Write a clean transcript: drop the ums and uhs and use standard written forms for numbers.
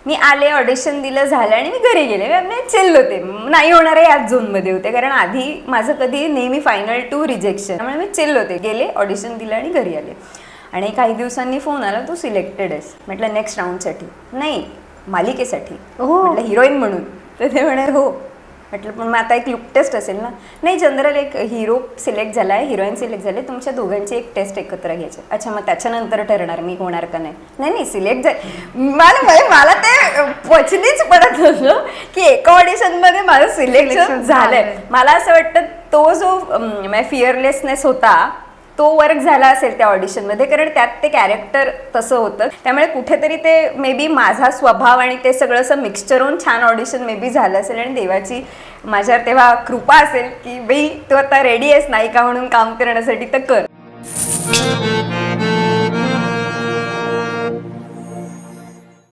मी आले, ऑडिशन दिलं, झालं आणि मी घरी गेले. मी चिल होते, नाही होणार आहे याच झोनमध्ये होते, कारण आधी माझं कधी नेहमी फायनल टू रिजेक्शन, त्यामुळे मी चिल होते. गेले, ऑडिशन दिलं आणि घरी आले. आणि काही दिवसांनी फोन आला, तू सिलेक्टेड आहेस. म्हटलं नेक्स्ट राऊंडसाठी? नाही, मालिकेसाठी. म्हटलं हिरोईन म्हणून? तर ते म्हणे हो. म्हटलं पण मग आता एक लुक टेस्ट असेल ना? नाही, जनरल एक हिरो सिलेक्ट झाला आहे, हिरोईन सिलेक्ट झाले, तुमच्या दोघांची एक टेस्ट एकत्र घ्यायची. अच्छा, मग त्याच्यानंतर ठरणार मी होणार का नाही? नाही सिलेक्ट झाले. मला ते पचनीच पडत होतं की एका ऑडिशनमध्ये माझं सिलेक्शन झालंय. मला असं वाटतं तो जो फिअरलेसनेस होता तो वर्क झाला असेल त्या ऑडिशनमध्ये, कारण त्यात ते कॅरेक्टर तसं होतं. त्यामुळे कुठेतरी ते मे बी माझा स्वभाव आणि ते सगळं असं मिक्सचर होऊन छान ऑडिशन मे बी झालं असेल. आणि देवाची माझ्यावर तेव्हा कृपा असेल की बाई तू आता रेडी आहेस नायिका म्हणून काम करण्यासाठी, तर कर.